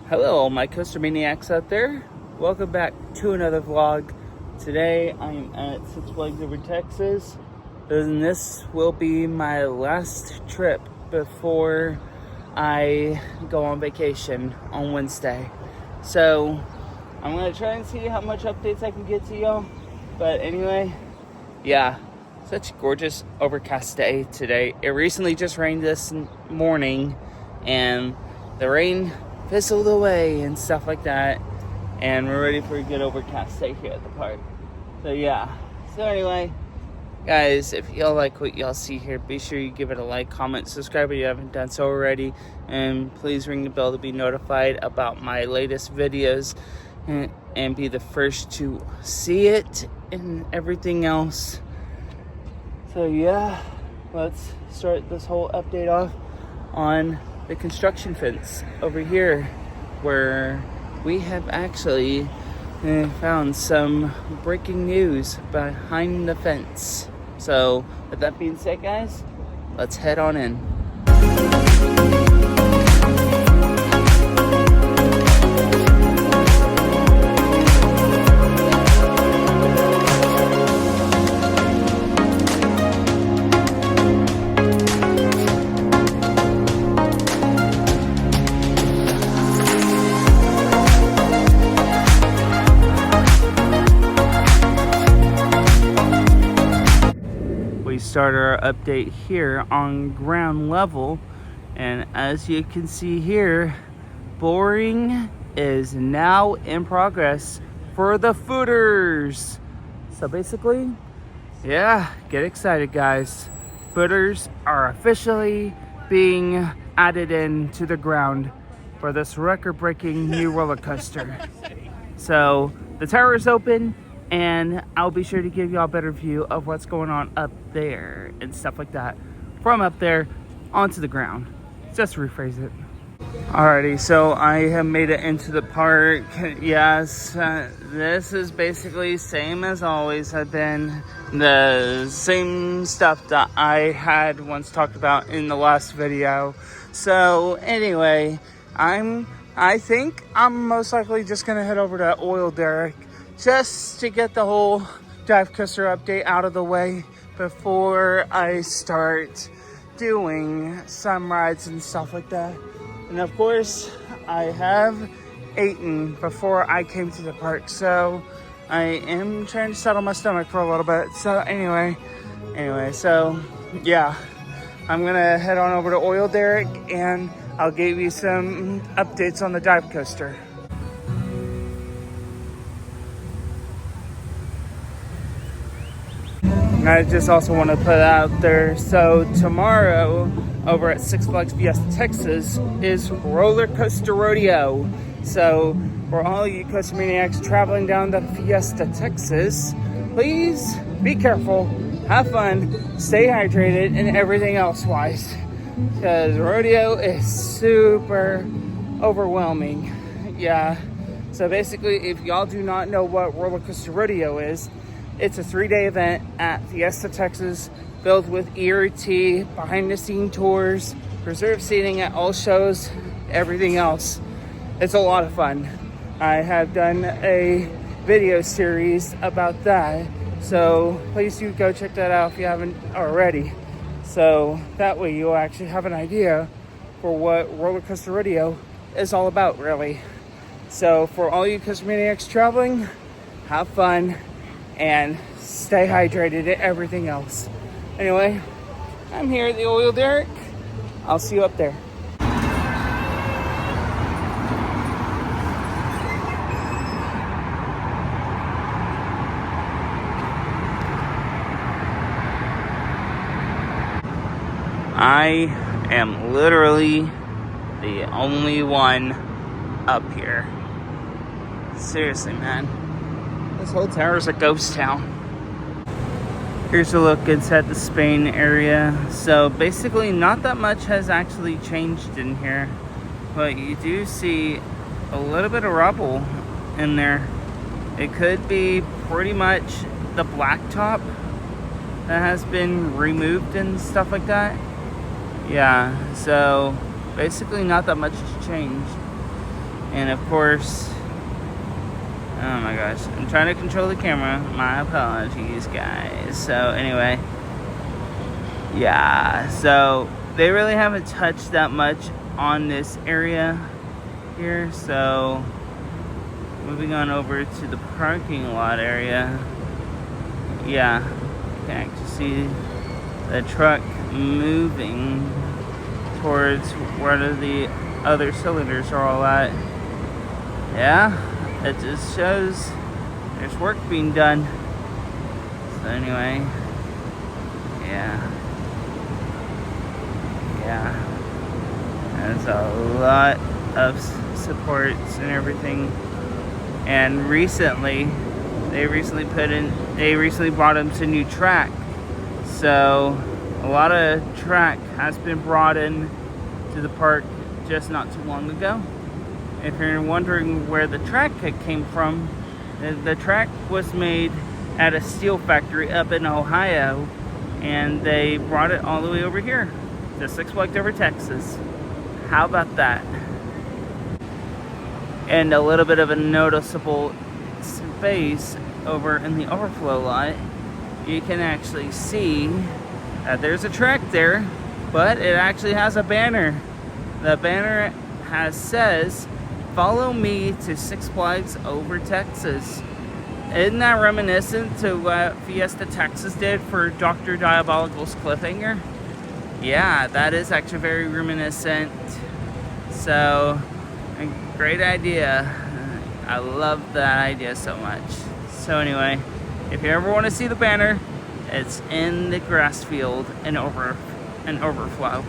Hello, all my coaster maniacs out there. Welcome back to another vlog. Today I am at Six Flags Over Texas, and this will be my last trip before I go on vacation on Wednesday. So I'm gonna try and see how much updates I can get to y'all. But anyway, yeah, such a gorgeous overcast day today. It recently just rained this morning, and the rain fizzled away and stuff like that, and we're ready for a good overcast day here at the park. So yeah, so anyway guys, if y'all like what y'all see here, be sure you give it a like, comment, subscribe if you haven't done so already, and please ring the bell to be notified about my latest videos and be the first to see it and everything else. So yeah, let's start this whole update off on the construction fence over here, where we have actually found some breaking news behind the fence. So with that being said, guys, let's head on in. Start our update here on ground level, and as you can see here, boring is now in progress for the footers. So basically, yeah, get excited guys, footers are officially being added into the ground for this record-breaking new roller coaster. So the tower is open, and I'll be sure to give y'all a better view of what's going on up there and stuff like that from up there onto the ground. Just rephrase it. Alrighty, so I have made it into the park. Yes, this is basically same as always have been. The same stuff that I had once talked about in the last video. So anyway, I think I'm most likely just gonna head over to Oil Derrick just to get the whole dive coaster update out of the way before I start doing some rides and stuff like that. And of course, I have eaten before I came to the park, so I am trying to settle my stomach for a little bit. So anyway, so yeah, I'm gonna head on over to Oil Derrick, and I'll give you some updates on the dive coaster. I just also want to put out there, so tomorrow over at Six Flags Fiesta Texas is Roller Coaster Rodeo. So for all you coaster maniacs traveling down to Fiesta Texas, please be careful, have fun, stay hydrated, and everything else wise, because rodeo is super overwhelming. Yeah, so basically, if y'all do not know what Roller Coaster Rodeo is, it's a 3-day event at Fiesta Texas, filled with ERT, behind-the-scene tours, reserved seating at all shows, everything else. It's a lot of fun. I have done a video series about that, so please do go check that out if you haven't already. So that way you'll actually have an idea for what Roller Coaster Rodeo is all about, really. So for all you coaster maniacs traveling, have fun and stay hydrated and everything else. Anyway, I'm here at the Oil Derrick. I'll see you up there. I am literally the only one up here. Seriously, man. This whole tower is a ghost town. Here's a look inside the Spain area. So basically not that much has actually changed in here, but you do see a little bit of rubble in there. It could be pretty much the blacktop that has been removed and stuff like that. Yeah, so basically not that much has changed. And of course, oh my gosh, I'm trying to control the camera. My apologies, guys. So anyway, yeah, so they really haven't touched that much on this area here. So moving on over to the parking lot area, yeah, you can actually see the truck moving towards where the other cylinders are all at. Yeah, it just shows there's work being done. So anyway, yeah, there's a lot of supports and everything. And recently they recently brought in some new track, so a lot of track has been brought in to the park just not too long ago. If you're wondering where the track came from, the track was made at a steel factory up in Ohio, and they brought it all the way over here to Six Flags Over Texas. How about that? And a little bit of a noticeable space over in the overflow lot. You can actually see that there's a track there, but it actually has a banner. The banner says, "Follow me to Six Flags Over Texas." Isn't that reminiscent to what Fiesta Texas did for Dr. Diabolical's Cliffhanger? Yeah, that is actually very reminiscent. So, a great idea. I love that idea so much. So anyway, if you ever want to see the banner, it's in the grass field and overflow.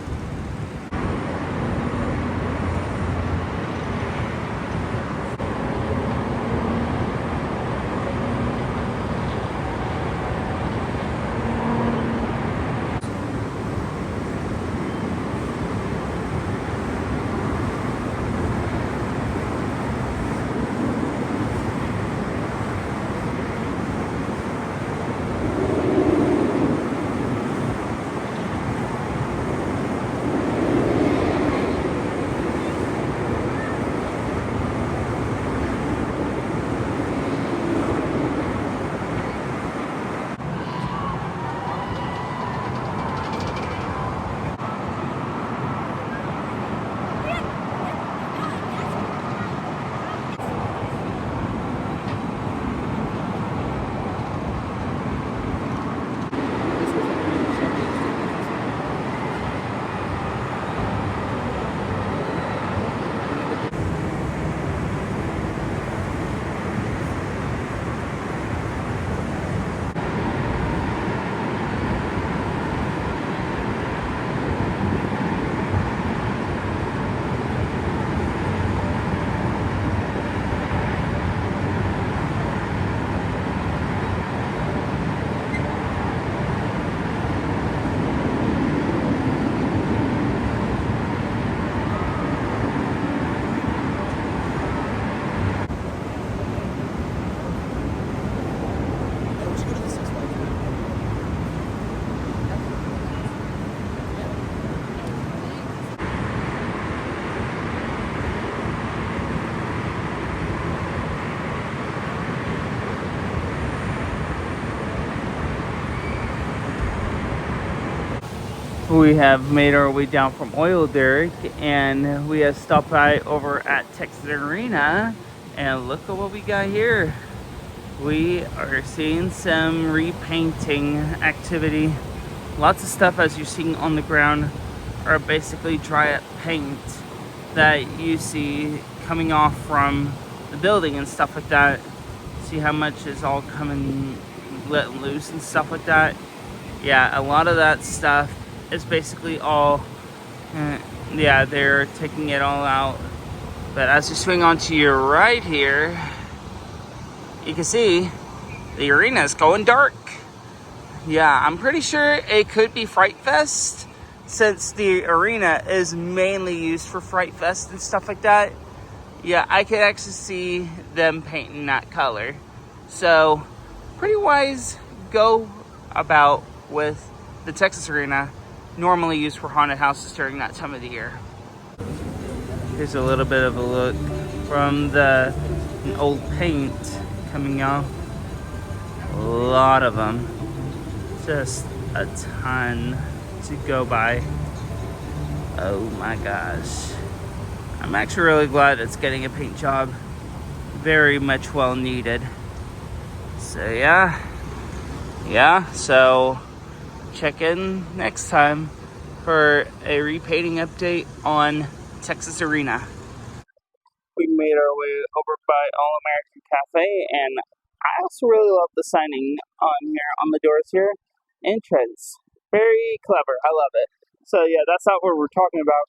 We have made our way down from Oil Derrick, and we have stopped by over at Texas Arena, and look at what we got here. We are seeing some repainting activity. Lots of stuff, as you're seeing on the ground, are basically dry up paint that you see coming off from the building and stuff like that. See how much is all coming let loose and stuff like that. Yeah, a lot of that stuff is basically all, yeah, they're taking it all out. But as you swing onto your right here, you can see the arena is going dark. Yeah, I'm pretty sure it could be Fright Fest, since the arena is mainly used for Fright Fest and stuff like that. Yeah, I could actually see them painting that color. So, pretty wise go about with the Texas Arena, normally used for haunted houses during that time of the year. Here's a little bit of a look from the old paint coming off. A lot of them. Just a ton to go by. Oh my gosh. I'm actually really glad it's getting a paint job. Very much well needed. So yeah. So check in next time for a repainting update on Texas Arena. We made our way over by All American Cafe, and I also really love the signing on here on the doors here. Entrance, very clever. I love it. So yeah, that's not what we're talking about.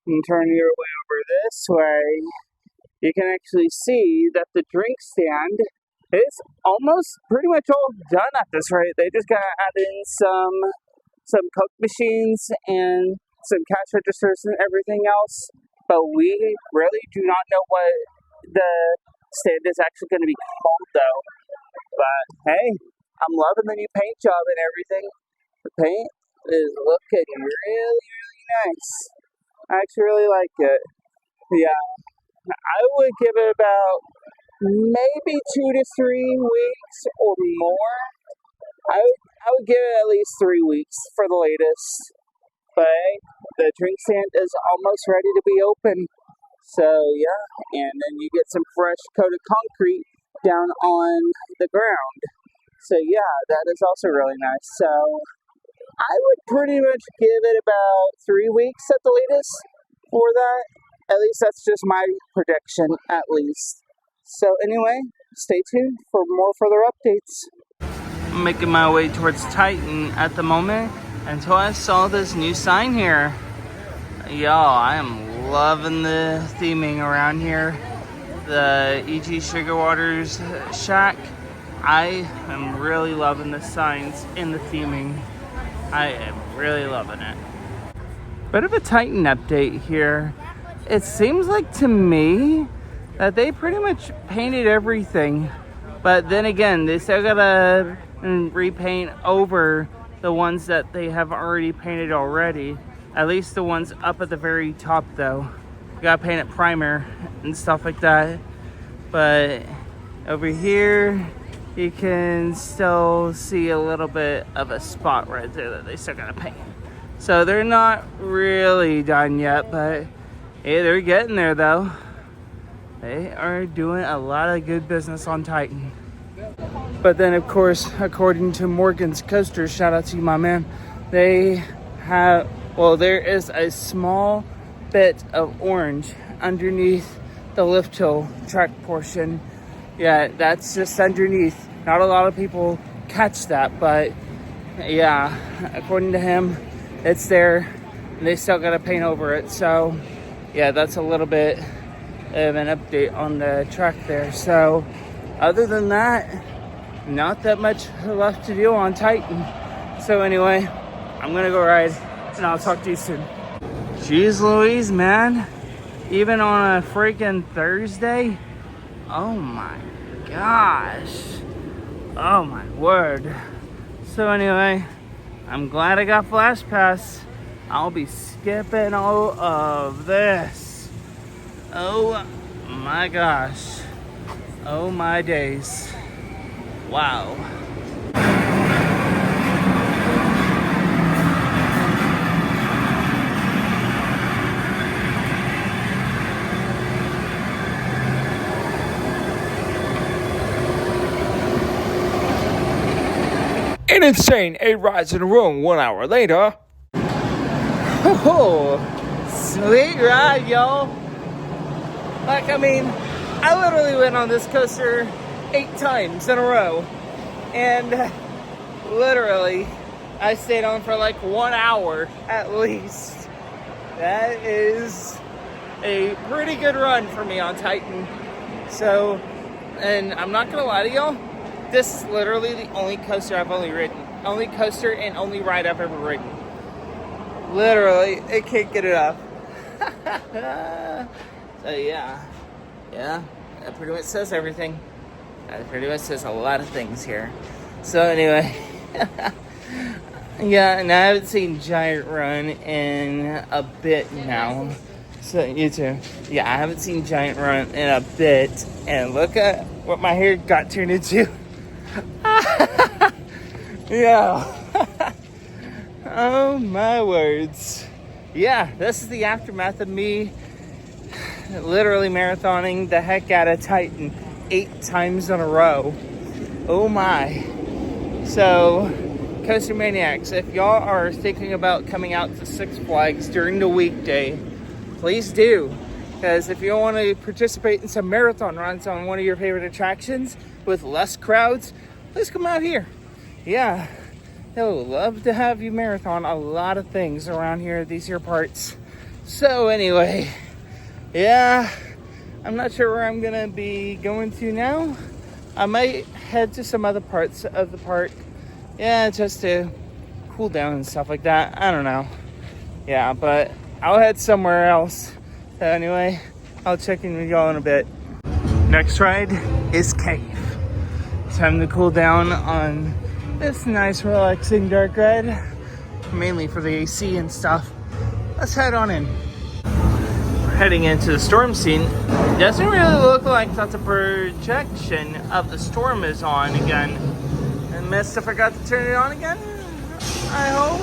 You can turn your way over this way. You can actually see that the drink stand is almost pretty much all done at this rate. They just gotta add in some Coke machines and some cash registers and everything else. But we really do not know what the stand is actually going to be called, though. But hey, I'm loving the new paint job and everything. The paint is looking really, really nice. I actually really like it. Yeah, I would give it about maybe 2 to 3 weeks or more. I would give it at least 3 weeks for the latest. But the drink stand is almost ready to be open. So yeah, and then you get some fresh coated concrete down on the ground. So yeah, that is also really nice. So I would pretty much give it about 3 weeks at the latest for that. At least that's just my prediction, at least. So anyway, stay tuned for more further updates. I'm making my way towards Titan at the moment until I saw this new sign here. Y'all, I am loving the theming around here. The E.G. Sugar Waters shack. I am really loving the signs and the theming. I am really loving it. Bit of a Titan update here. It seems like to me that they pretty much painted everything. But then again, they still gotta repaint over the ones that they have already painted already. At least the ones up at the very top though. You gotta paint it primer and stuff like that. But over here, you can still see a little bit of a spot right there that they still gotta paint. So they're not really done yet, but hey, they're getting there though. They are doing a lot of good business on Titan. But then, of course, according to Morgan's Coaster, shout out to you, my man, they have, well, there is a small bit of orange underneath the lift hill track portion. Yeah, that's just underneath. Not a lot of people catch that, but yeah, according to him, it's there, and they still got to paint over it. So, yeah, that's a little bit of an update on the track there. So, other than that, not that much left to do on Titan. So anyway, I'm gonna go ride, and I'll talk to you soon. Jeez Louise, man. Even on a freaking Thursday? Oh my gosh. Oh my word. So anyway, I'm glad I got Flash Pass. I'll be skipping all of this. Oh my gosh. Oh my days. Wow. An insane 8 rides in a row 1 hour later. Oh, sweet ride, y'all. Like, I mean, I literally went on this coaster 8 times in a row. And literally, I stayed on for like 1 hour at least. That is a pretty good run for me on Titan. So, and I'm not gonna lie to y'all, this is literally the only coaster I've only ridden. Only coaster and only ride I've ever ridden. Literally, I can't get it up. So yeah, that pretty much says everything. That pretty much says a lot of things here. So anyway, yeah, and I haven't seen Giant Run in a bit now. So you too. Yeah, I haven't seen Giant run in a bit, and look at what my hair got turned into. Yeah. Oh my words. Yeah, this is the aftermath of me literally marathoning the heck out of Titan 8 times in a row. Oh my. So, Coaster Maniacs, if y'all are thinking about coming out to Six Flags during the weekday, please do. Because if you want to participate in some marathon runs on one of your favorite attractions with less crowds, please come out here. Yeah, they'll love to have you marathon a lot of things around here, these here parts. So anyway, yeah, I'm not sure where I'm gonna be going to now. I might head to some other parts of the park. Yeah, just to cool down and stuff like that. I don't know. Yeah, but I'll head somewhere else. So anyway, I'll check in with y'all in a bit. Next ride is Cave. Time to cool down on this nice, relaxing dark ride. Mainly for the AC and stuff. Let's head on in. We're heading into the storm scene. Doesn't really look like that the projection of the storm is on again. And missed I forgot to turn it on again, I hope.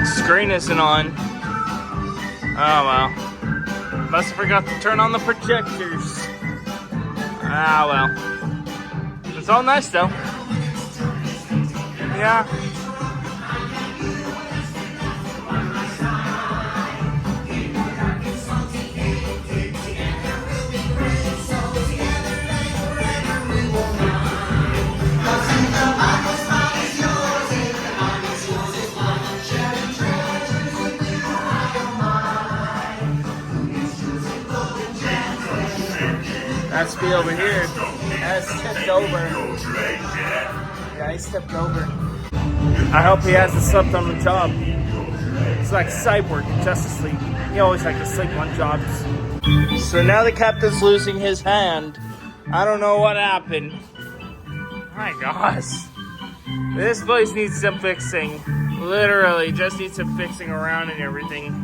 Screen isn't on. Oh well. Must have forgot to turn on the projectors. Ah well. It's all nice though. Yeah. That's me over here. That's tipped over. Yeah, he stepped over. I hope he hasn't slept on the job. It's like Cyborg in Justice League. He always like to sleep on jobs. So now the captain's losing his hand. I don't know what happened. My gosh. This place needs some fixing. Literally, just needs some fixing around and everything.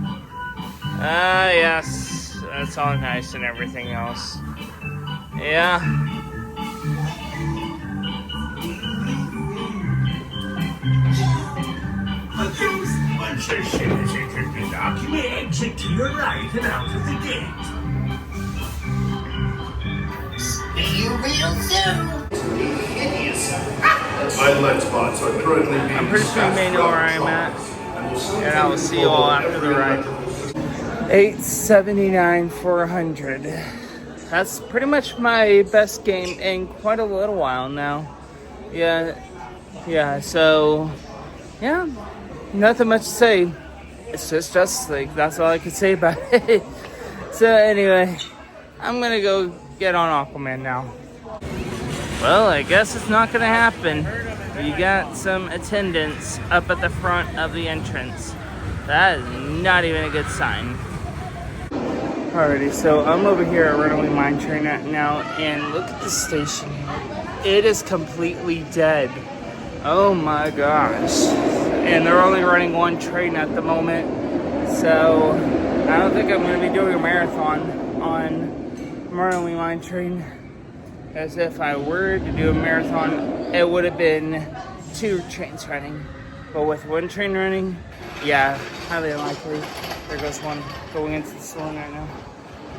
Ah, yes. That's all nice and everything else. Yeah. Once your ship has entered the dock, you may exit to your right and out of the gate. See you real soon. Idle spots are currently being I'm pretty sure you may know where I'm at. And I will see you all after the ride. 879 for 100. That's pretty much my best game in quite a little while now. Yeah, so, yeah, nothing much to say. It's just Justice League. That's all I can say about it. So anyway, I'm gonna go get on Aquaman now. Well, I guess it's not gonna happen. You got some attendants up at the front of the entrance. That is not even a good sign. Alrighty, so I'm over here at Runaway Mine Train now, and look at the station. It is completely dead. Oh my gosh. And they're only running one train at the moment, so I don't think I'm going to be doing a marathon on Runaway Mine Train. As if I were to do a marathon, it would have been 2 trains running. But with 1 train running, yeah, highly unlikely. There goes one going into the saloon right now.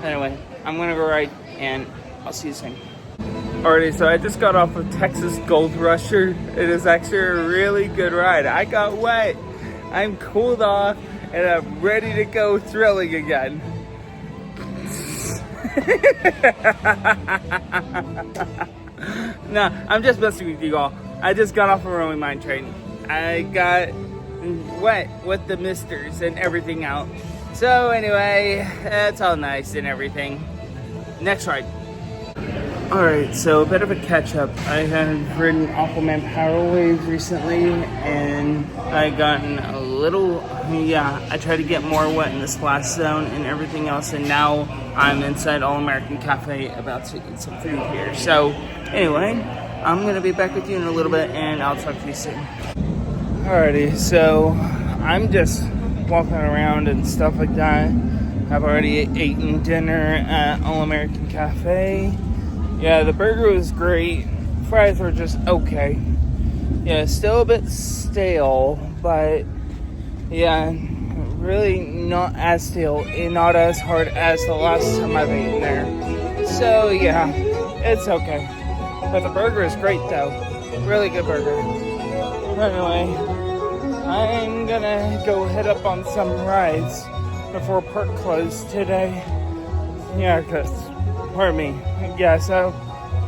Anyway, I'm gonna go ride and I'll see you soon. Alrighty, so I just got off of Texas Gold Rusher. It is actually a really good ride. I got wet, I'm cooled off, and I'm ready to go thrilling again. No, I'm just messing with you all. I just got off a Runaway Mine Train. I got wet with the misters and everything out. So anyway, it's all nice and everything. Next ride. Alright, so a bit of a catch up. I have ridden Aquaman Power Wave recently, and I gotten a little, I tried to get more wet in the splash zone and everything else, and now I'm inside All American Cafe about to eat some food here. So, anyway, I'm going to be back with you in a little bit, and I'll talk to you soon. Alrighty, so I'm just walking around and stuff like that. I've already eaten dinner at All American Cafe. Yeah, the burger was great. Fries were just okay. Yeah, still a bit stale, but yeah, really not as stale and not as hard as the last time I've eaten there. So yeah, it's okay. But the burger is great though. Really good burger. Anyway, I'm gonna go head up on some rides before park closed today. Yeah, pardon me. Yeah, so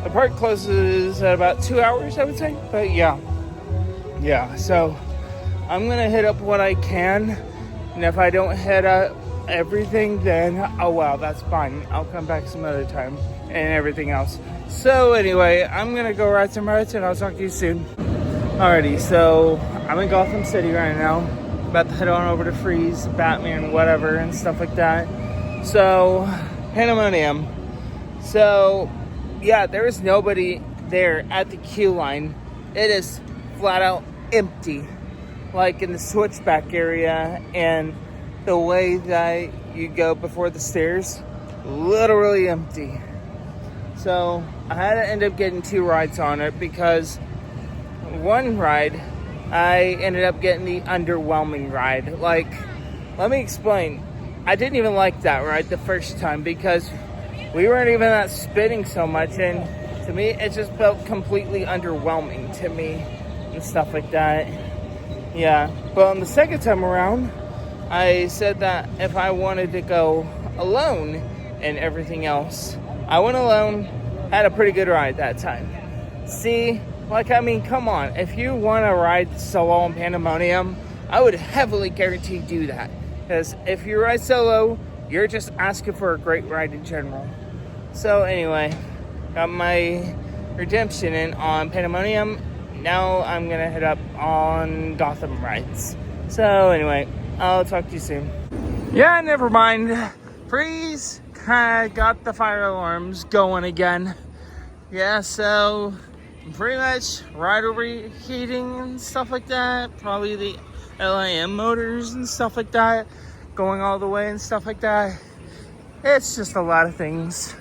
the park closes at about 2 hours, I would say. But yeah, so I'm gonna hit up what I can, and if I don't hit up everything, then oh well, that's fine. I'll come back some other time and everything else. So anyway, I'm gonna go ride some rides, and I'll talk to you soon. Alrighty, so I'm in Gotham City right now, about to head on over to Freeze, Batman, whatever, and stuff like that. So, Pandemonium. So, yeah, there is nobody there at the queue line. It is flat out empty. Like in the switchback area and the way that you go before the stairs, literally empty. So, I had to end up getting 2 rides on it because one ride, I ended up getting the underwhelming ride. Like, let me explain. I didn't even like that ride the first time because we weren't even that spinning so much, and to me, it just felt completely underwhelming to me and stuff like that. Yeah, but on the second time around, I said that if I wanted to go alone and everything else, I went alone, had a pretty good ride that time. See, like, I mean, come on, if you want to ride solo in Pandemonium, I would heavily guarantee do that. Because if you ride solo, you're just asking for a great ride in general. So anyway, got my redemption in on Pandemonium. Now I'm gonna head up on Gotham rides. So anyway, I'll talk to you soon. Yeah, never mind. Freeze got the fire alarms going again. Yeah, so pretty much ride overheating and stuff like that. Probably the LIM motors and stuff like that going all the way and stuff like that. It's just a lot of things.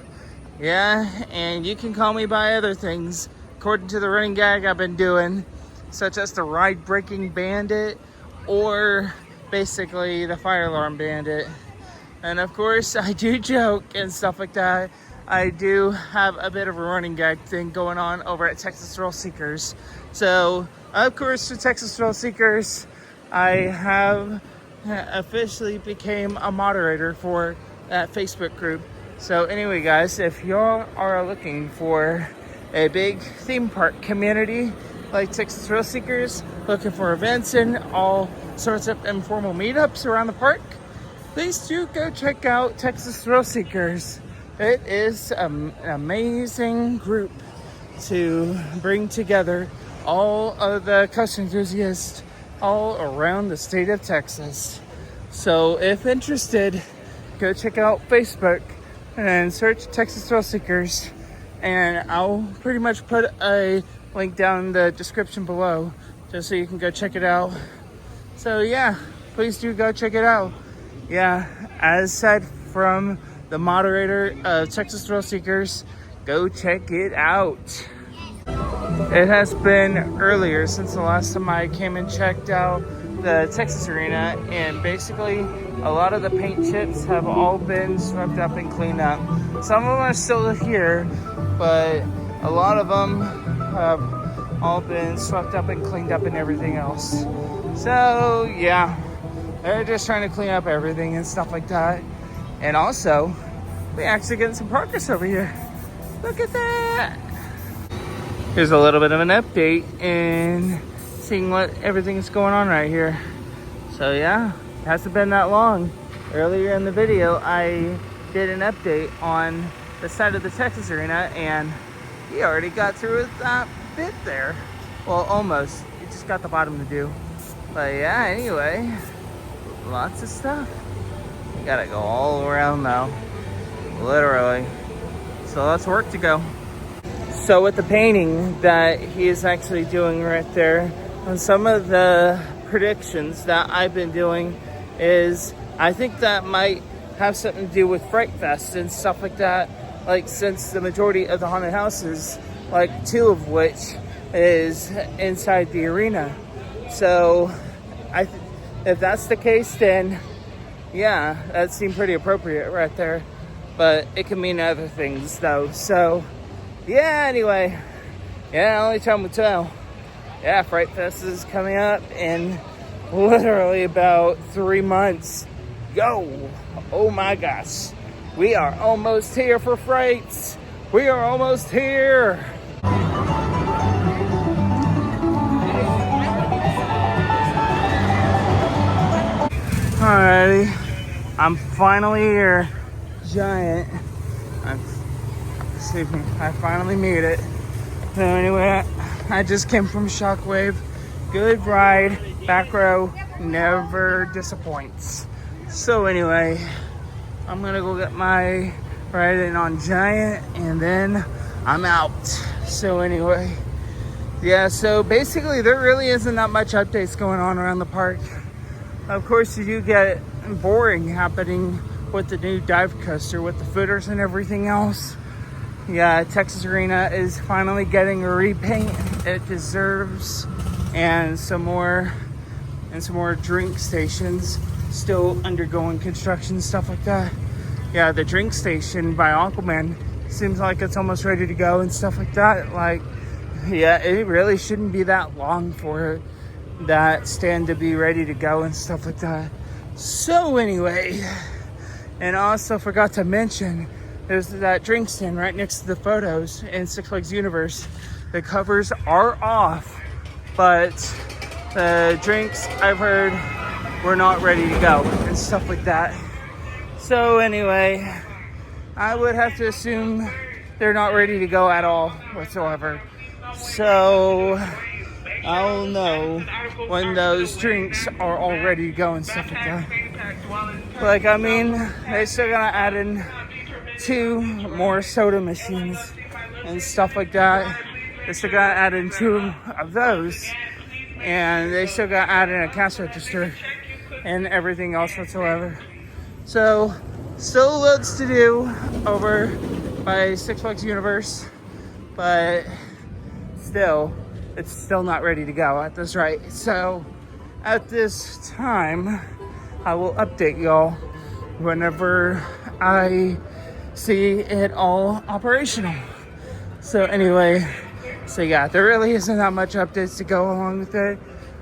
Yeah, and you can call me by other things according to the running gag I've been doing, such as the ride breaking bandit or basically the fire alarm bandit. And of course, I do joke and stuff like that. I do have a bit of a running gag thing going on over at Texas Thrill Seekers. So, of course, for Texas Thrill Seekers, I have officially became a moderator for that Facebook group. So anyway, guys, if y'all are looking for a big theme park community like Texas Thrill Seekers, looking for events and all sorts of informal meetups around the park, please do go check out Texas Thrill Seekers. It is an amazing group to bring together all of the coaster enthusiasts all around the state of Texas. So if interested, go check out Facebook and search Texas Thrill Seekers, and I'll pretty much put a link down in the description below just so you can go check it out. So yeah, please do go check it out. Yeah, as said from the moderator of Texas Thrill Seekers, go check it out. It has been earlier since the last time I came and checked out the Texas Arena, and basically a lot of the paint chips have all been swept up and cleaned up. Some of them are still here, but a lot of them have all been swept up and cleaned up and everything else. So yeah, they're just trying to clean up everything and stuff like that. And also, we actually getting some progress over here. Look at that. Here's a little bit of an update in seeing what everything is going on right here. So yeah, it hasn't been that long. Earlier in the video, I did an update on the side of the Texas Arena, and he already got through with that bit there. Well, almost. He just got the bottom to do. But yeah, anyway, lots of stuff. You gotta go all around though, literally. So lots of work to go. So with the painting that he is actually doing right there, and some of the predictions that I've been doing is, I think that might have something to do with Fright Fest and stuff like that. Like, since the majority of the haunted houses, like 2 of which is inside the arena. So if that's the case, then yeah, that seemed pretty appropriate right there. But it can mean other things though. So yeah, anyway, yeah, only time will tell. Yeah, Fright Fest is coming up in literally about 3 months. Yo, oh my gosh, we are almost here for Frights. We are almost here. Alrighty, I'm finally here. Giant. Excuse me, I finally made it. So anyway, I just came from Shockwave. Good ride, back row, never disappoints. So anyway, I'm gonna go get my ride in on Giant and then I'm out. So anyway, yeah, so basically there really isn't that much updates going on around the park. Of course, you do get boring happening with the new dive coaster with the footers and everything else. Yeah, Texas Arena is finally getting a repaint it deserves, and some more drink stations still undergoing construction, stuff like that. Yeah, the drink station by Aquaman seems like it's almost ready to go and stuff like that. Like, yeah, it really shouldn't be that long for that stand to be ready to go and stuff like that. So anyway, and I also forgot to mention, there's that drink stand right next to the photos in Six Flags Universe. The covers are off, but the drinks, I've heard, were not ready to go and stuff like that. So anyway, I would have to assume they're not ready to go at all whatsoever. So I'll know when those drinks are all ready to go and stuff like that. Like, I mean, they still gotta add in 2 more soda machines and stuff like that. They still gotta add in 2 of those, and they still gotta add in a cash register and everything else whatsoever. So still loads to do over by Six Flags Universe, but still, it's still not ready to go at this rate. So at this time, I will update y'all whenever I see it all operational. So anyway, so yeah, there really isn't that much updates to go along with it.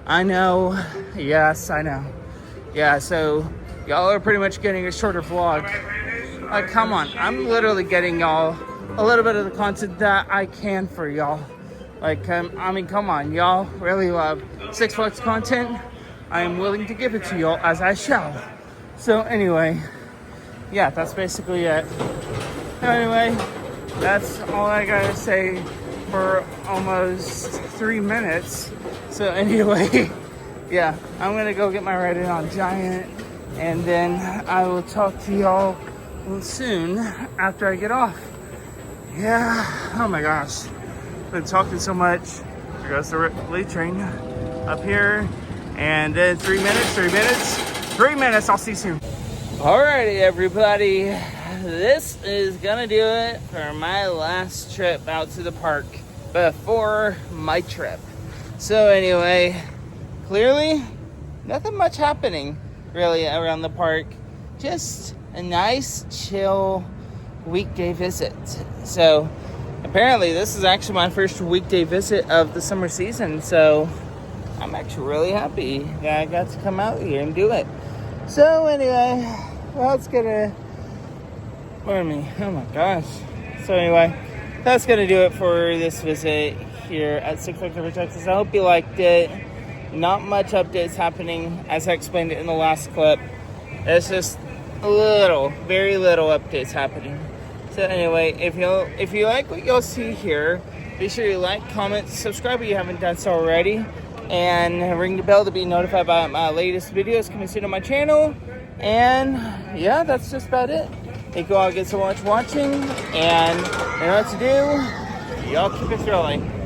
I know, yes, I know. Yeah, so y'all are pretty much getting a shorter vlog. Like, come on, I'm literally getting y'all a little bit of the content that I can for y'all. Like, I mean, come on, y'all really love Six Flags content. I am willing to give it to y'all, as I shall. So anyway, yeah, that's basically it. Anyway, that's all I gotta say for almost 3 minutes. So anyway, yeah, I'm gonna go get my ride in on Giant, and then I will talk to y'all soon after I get off. Yeah, oh my gosh, been talking so much. Here goes the late train up here, and then 3 minutes, 3 minutes, I'll see you soon. Alrighty, everybody, this is gonna do it for my last trip out to the park before my trip. So anyway, clearly nothing much happening really around the park, just a nice chill weekday visit. So apparently this is actually my first weekday visit of the summer season, so I'm actually really happy that I got to come out here and do it. So anyway, that's gonna, pardon me, oh my gosh. So anyway, that's gonna do it for this visit here at Six Flags Over Texas. I hope you liked it. Not much updates happening, as I explained it in the last clip. It's just very little updates happening. So anyway, if you like what you'll see here, be sure you like, comment, subscribe if you haven't done so already, and ring the bell to be notified about my latest videos coming soon on my channel. And yeah, that's just about it. Thank you all again so much for watching, and you know what to do. Y'all keep it thrilling.